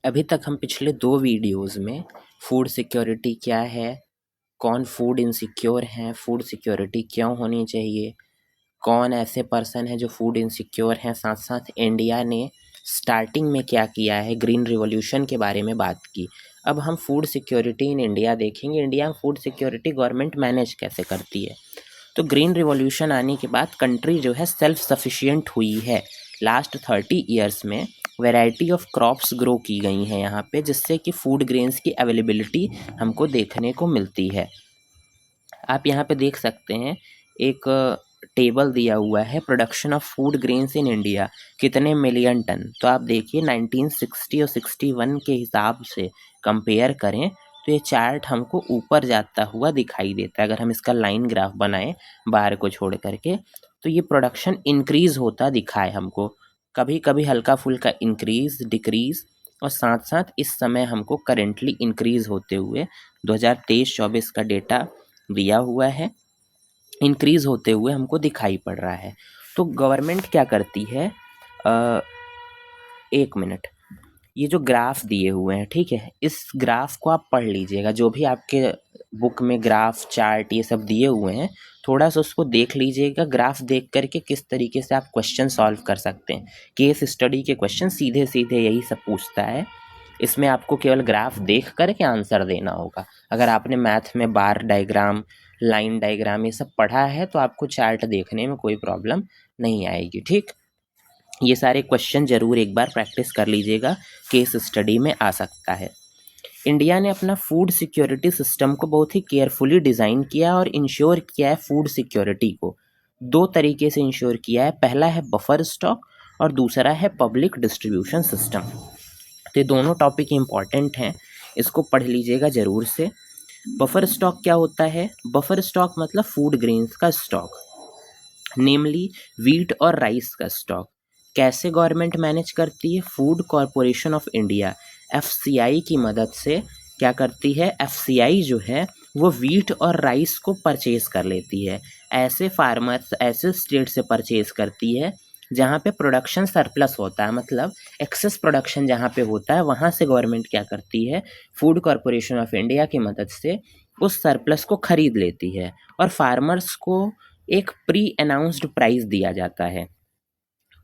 अभी तक हम पिछले 2 वीडियोज़ में फूड सिक्योरिटी क्या है, कौन फूड इनसिक्योर हैं, फूड सिक्योरिटी क्यों होनी चाहिए, कौन ऐसे पर्सन है जो फूड इनसिक्योर हैं, साथ साथ इंडिया ने स्टार्टिंग में क्या किया है, ग्रीन रिवॉल्यूशन के बारे में बात की। अब हम फूड सिक्योरिटी इन इंडिया देखेंगे, इंडिया में फूड सिक्योरिटी गवर्नमेंट मैनेज कैसे करती है। तो ग्रीन रिवॉल्यूशन आने के बाद कंट्री जो है सेल्फ सफिशिएंट हुई है। लास्ट 30 ईयर्स में वैरायटी ऑफ क्रॉप्स ग्रो की गई हैं यहाँ पे, जिससे कि फूड ग्रेन्स की अवेलेबिलिटी हमको देखने को मिलती है। आप यहाँ पे देख सकते हैं एक टेबल दिया हुआ है, production of food grains in India कितने मिलियन टन। तो आप देखिए 1960 और 61 के हिसाब से कंपेयर करें तो ये चार्ट हमको ऊपर जाता हुआ दिखाई देता है। अगर हम इसका लाइन ग्राफ बनाएं बार को छोड़ करके, तो ये प्रोडक्शन इंक्रीज़ होता दिखा है हमको, कभी कभी हल्का फुल्का इंक्रीज़ डिक्रीज़, और साथ साथ इस समय हमको करेंटली इंक्रीज़ होते हुए 2023-24 का डेटा दिया हुआ है, इंक्रीज़ होते हुए हमको दिखाई पड़ रहा है। तो गवर्नमेंट क्या करती है, एक मिनट, ये जो ग्राफ दिए हुए हैं, ठीक है, इस ग्राफ को आप पढ़ लीजिएगा। जो भी आपके बुक में ग्राफ चार्ट ये सब दिए हुए हैं, थोड़ा सा उसको देख लीजिएगा। ग्राफ देख करके किस तरीके से आप क्वेश्चन सॉल्व कर सकते हैं। केस स्टडी के क्वेश्चन सीधे सीधे यही सब पूछता है। इसमें आपको केवल ग्राफ देख करके आंसर देना होगा। अगर आपने मैथ में बार डायग्राम, लाइन डायग्राम ये सब पढ़ा है तो आपको चार्ट देखने में कोई प्रॉब्लम नहीं आएगी। ठीक, ये सारे क्वेश्चन ज़रूर एक बार प्रैक्टिस कर लीजिएगा, केस स्टडी में आ सकता है। इंडिया ने अपना फूड सिक्योरिटी सिस्टम को बहुत ही केयरफुली डिज़ाइन किया और इंश्योर किया है फूड सिक्योरिटी को। 2 तरीके से इंश्योर किया है, पहला है बफर स्टॉक और दूसरा है पब्लिक डिस्ट्रीब्यूशन सिस्टम। तो ये दोनों टॉपिक इम्पॉर्टेंट हैं, इसको पढ़ लीजिएगा ज़रूर से। बफर स्टॉक क्या होता है? बफर स्टॉक मतलब फूड ग्रेन्स का स्टॉक, नेमली वीट और राइस का स्टॉक। कैसे गवर्नमेंट मैनेज करती है? Food corporation of India FCI की मदद से क्या करती है? FCI जो है वो वीट और राइस को परचेज़ कर लेती है। ऐसे फार्मर्स, ऐसे स्टेट से परचेज़ करती है जहाँ पे प्रोडक्शन सरप्लस होता है, मतलब एक्सेस प्रोडक्शन जहाँ पे होता है, वहाँ से गवर्नमेंट क्या करती है, फूड कॉरपोरेशन ऑफ इंडिया की मदद से उस सरप्लस को ख़रीद लेती है और फार्मर्स को एक प्री अनाउंस्ड प्राइस दिया जाता है।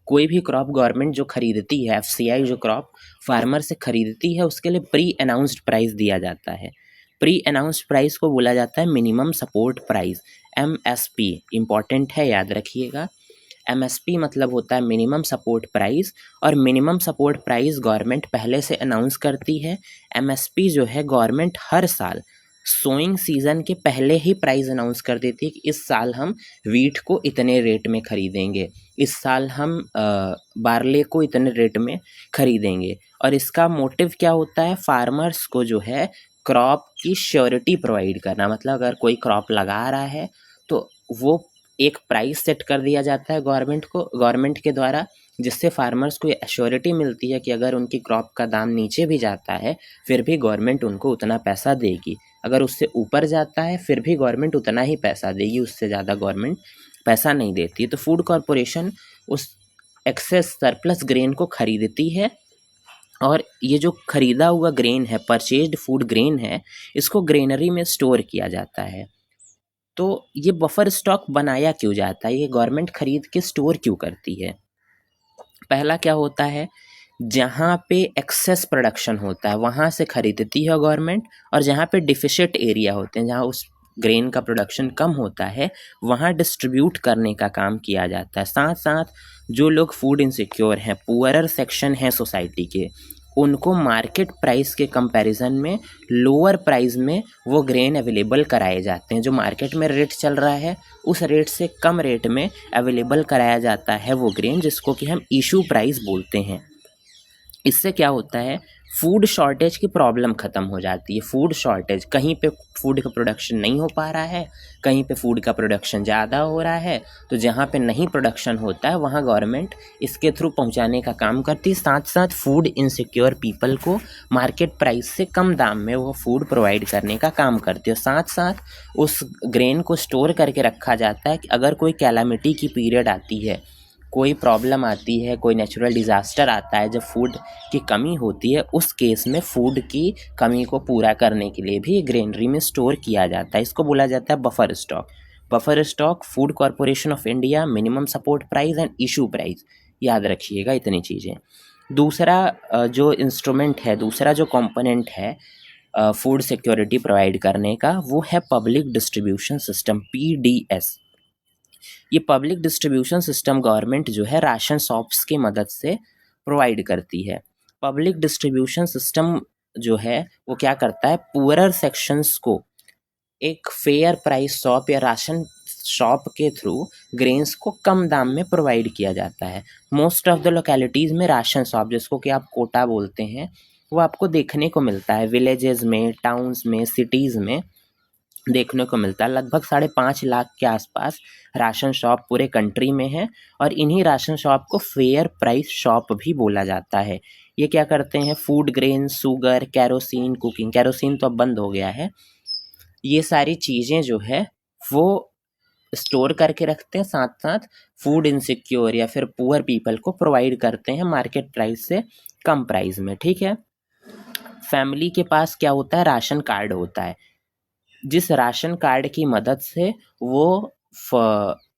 कोई भी क्रॉप गवर्नमेंट जो खरीदती है, FCI जो क्रॉप फार्मर से खरीदती है, उसके लिए प्री अनाउंस्ड प्राइस दिया जाता है। प्री अनाउंस्ड प्राइस को बोला जाता है minimum support price, MSP। Important है, याद रखिएगा। MSP मतलब होता है मिनिमम सपोर्ट प्राइस, और मिनिमम सपोर्ट प्राइस गवर्नमेंट पहले से अनाउंस करती है। MSP जो है गवर्नमेंट हर साल सोइंग सीज़न के पहले ही प्राइस अनाउंस कर देती है कि इस साल हम वीट को इतने रेट में ख़रीदेंगे, इस साल हम बार्ले को इतने रेट में ख़रीदेंगे। और इसका मोटिव क्या होता है? फार्मर्स को जो है क्रॉप की श्योरिटी प्रोवाइड करना। मतलब अगर कोई क्रॉप लगा रहा है तो वो एक प्राइस सेट कर दिया जाता है गवर्नमेंट के द्वारा, जिससे फार्मर्स को ये एश्योरिटी मिलती है कि अगर उनकी क्रॉप का दाम नीचे भी जाता है फिर भी गवर्नमेंट उनको उतना पैसा देगी, अगर उससे ऊपर जाता है फिर भी गवर्नमेंट उतना ही पैसा देगी, उससे ज़्यादा गवर्नमेंट पैसा नहीं देती। तो फूड कॉरपोरेशन उस एक्सेस सरप्लस ग्रेन को खरीदती है, और ये जो खरीदा हुआ ग्रेन है, परचेज्ड फूड ग्रेन है, इसको ग्रेनरी में स्टोर किया जाता है। तो ये बफर स्टॉक बनाया क्यों जाता है? ये गवर्नमेंट खरीद के स्टोर क्यों करती है? पहला क्या होता है, जहाँ पे एक्सेस प्रोडक्शन होता है वहाँ से खरीदती है गवर्नमेंट, और जहाँ पे डिफिशिट एरिया होते हैं, जहाँ उस ग्रेन का प्रोडक्शन कम होता है, वहाँ डिस्ट्रीब्यूट करने का काम किया जाता है। साथ साथ जो लोग फूड इनसिक्योर हैं, पुअरर सेक्शन हैं सोसाइटी के, उनको मार्केट प्राइस के कंपैरिजन में लोअर प्राइस में वो ग्रेन अवेलेबल कराए जाते हैं। जो मार्केट में रेट चल रहा है उस रेट से कम रेट में अवेलेबल कराया जाता है वो ग्रेन, जिसको कि हम इशू प्राइस बोलते हैं। इससे क्या होता है, फूड शॉर्टेज की प्रॉब्लम ख़त्म हो जाती है। फूड शॉर्टेज, कहीं पे फूड का प्रोडक्शन नहीं हो पा रहा है, कहीं पे फूड का प्रोडक्शन ज़्यादा हो रहा है, तो जहाँ पे नहीं प्रोडक्शन होता है वहाँ गवर्नमेंट इसके थ्रू पहुँचाने का काम करती है। साथ साथ फूड इनसिक्योर पीपल को मार्केट प्राइस से कम दाम में वो फूड प्रोवाइड करने का काम करती है। साथ साथ उस ग्रेन को स्टोर करके रखा जाता है कि अगर कोई कैलामिटी की पीरियड आती है कोई प्रॉब्लम आती है, कोई नेचुरल डिज़ास्टर आता है, जब फूड की कमी होती है, उस केस में फूड की कमी को पूरा करने के लिए भी ग्रेनरी में स्टोर किया जाता है। इसको बोला जाता है buffer stock. Buffer stock, food corporation of India, minimum support price and issue price, याद रखिएगा इतनी चीज़ें। दूसरा जो इंस्ट्रूमेंट है, दूसरा जो कंपोनेंट है फूड सिक्योरिटी प्रोवाइड करने का, वो है पब्लिक डिस्ट्रीब्यूशन सिस्टम, PDS। ये पब्लिक डिस्ट्रीब्यूशन सिस्टम गवर्नमेंट जो है राशन शॉप्स की मदद से प्रोवाइड करती है। पब्लिक डिस्ट्रीब्यूशन सिस्टम जो है वो क्या करता है, पुअरर सेक्शंस को एक फेयर प्राइस शॉप या राशन शॉप के थ्रू ग्रेन्स को कम दाम में प्रोवाइड किया जाता है। मोस्ट ऑफ द लोकेलिटीज़ में राशन शॉप, जिसको कि आप कोटा बोलते हैं, वो आपको देखने को मिलता है। विलेजेस में, टाउन्स में, सिटीज़ में देखने को मिलता है। लगभग 5.5 लाख के आसपास राशन शॉप पूरे कंट्री में है, और इन्हीं राशन शॉप को फेयर प्राइस शॉप भी बोला जाता है। ये क्या करते हैं, food grain, sugar, kerosene, cooking, kerosene तो अब बंद हो गया है, ये सारी चीज़ें जो है वो स्टोर करके रखते हैं, साथ साथ फूड इनसिक्योर या फिर पुअर पीपल को प्रोवाइड करते हैं मार्केट प्राइस से कम प्राइस में। ठीक है। फैमिली के पास क्या होता है, राशन कार्ड होता है, जिस राशन कार्ड की मदद से वो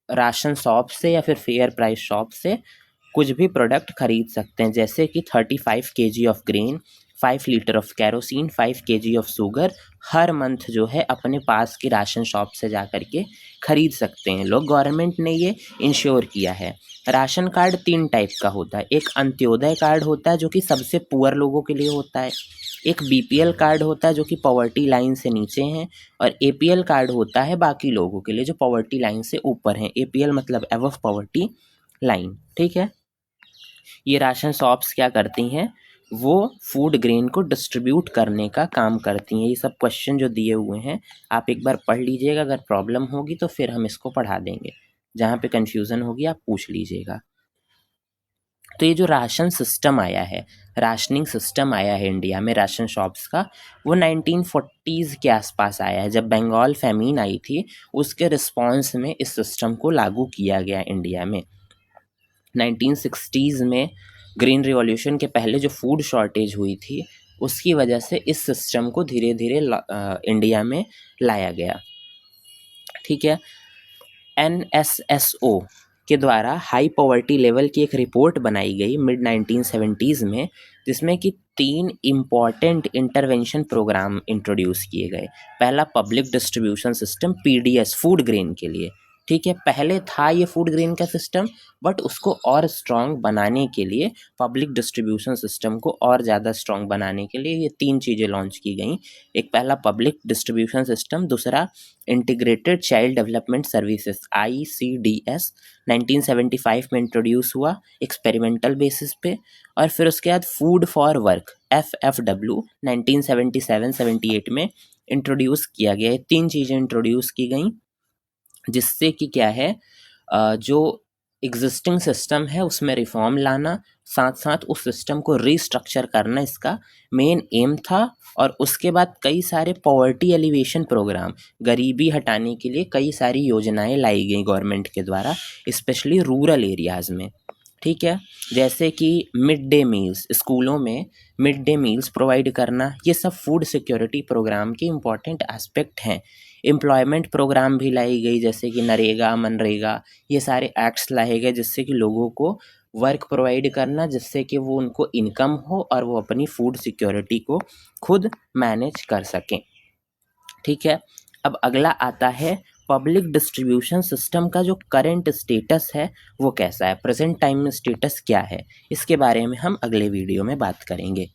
राशन शॉप से या फिर फेयर प्राइस शॉप से कुछ भी प्रोडक्ट खरीद सकते हैं, जैसे कि 35 kg of grain, 5 litre of kerosene, 5 kg of sugar, her month जो है अपने पास की राशन शॉप से जा कर के खरीद सकते हैं लोग। गवर्नमेंट ने ये इंश्योर किया है। राशन कार्ड 3 टाइप का होता है। एक अंत्योदय कार्ड होता है जो कि सबसे पुअर लोगों के लिए होता है। एक BPL कार्ड होता है जो कि पॉवर्टी लाइन से नीचे हैं, और APL कार्ड होता है बाकी लोगों के लिए जो पॉवर्टी लाइन से ऊपर हैं। APL मतलब एबव पॉवर्टी लाइन। ठीक है। ये राशन शॉप्स क्या करती हैं, वो फूड ग्रेन को डिस्ट्रीब्यूट करने का काम करती हैं। ये सब क्वेश्चन जो दिए हुए हैं आप एक बार पढ़ लीजिएगा, अगर प्रॉब्लम होगी तो फिर हम इसको पढ़ा देंगे, जहाँ पे कन्फ्यूज़न होगी आप पूछ लीजिएगा। तो ये जो राशन सिस्टम आया है, राशनिंग सिस्टम आया है इंडिया में राशन शॉप्स का, वो 1940s के आसपास आया है, जब बंगाल फैमीन आई थी। उसके रिस्पॉन्स में इस सिस्टम को लागू किया गया इंडिया में। 1960s में ग्रीन रिवॉल्यूशन के पहले जो फूड शॉर्टेज हुई थी, उसकी वजह से इस सिस्टम को धीरे धीरे इंडिया में लाया गया। ठीक है। NSSO के द्वारा हाई पॉवर्टी लेवल की एक रिपोर्ट बनाई गई मिड 1970s में, जिसमें कि 3 इम्पॉर्टेंट इंटरवेंशन प्रोग्राम इंट्रोड्यूस किए गए। पहला, public distribution system, PDS, food grain के लिए। ठीक है। पहले था ये फूड ग्रेन का सिस्टम, बट उसको और स्ट्रॉन्ग बनाने के लिए, पब्लिक डिस्ट्रीब्यूशन सिस्टम को और ज़्यादा स्ट्रॉन्ग बनाने के लिए ये 3 चीज़ें लॉन्च की गई। एक, पहला पब्लिक डिस्ट्रीब्यूशन सिस्टम। दूसरा, integrated child development services, ICDS, 1975 में इंट्रोड्यूस हुआ एक्सपेरिमेंटल बेसिस पे। और फिर उसके बाद फूड फॉर वर्क, FFW, 1977-78 में इंट्रोड्यूस किया गया। 3 चीज़ें इंट्रोड्यूस की गई, जिससे कि क्या है, जो एग्जिस्टिंग सिस्टम है उसमें रिफॉर्म लाना, साथ साथ उस सिस्टम को रीस्ट्रक्चर करना इसका मेन एम था। और उसके बाद कई सारे पॉवर्टी एलिवेशन प्रोग्राम, गरीबी हटाने के लिए कई सारी योजनाएं लाई गई गवर्नमेंट के द्वारा, स्पेशली रूरल एरियाज़ में। ठीक है। जैसे कि मिड डे मील्स, स्कूलों में मिड डे मील्स प्रोवाइड करना, ये सब फूड सिक्योरिटी प्रोग्राम के इम्पॉर्टेंट एस्पेक्ट हैं। एम्प्लॉयमेंट प्रोग्राम भी लाई गई, जैसे कि नरेगा, मनरेगा, ये सारे एक्ट्स लाए गए, जिससे कि लोगों को वर्क प्रोवाइड करना, जिससे कि वो उनको इनकम हो और वो अपनी फूड सिक्योरिटी को खुद मैनेज कर सकें। ठीक है। अब अगला आता है पब्लिक डिस्ट्रीब्यूशन सिस्टम का जो करंट स्टेटस है वो कैसा है, प्रेजेंट टाइम में स्टेटस क्या है, इसके बारे में हम अगले वीडियो में बात करेंगे।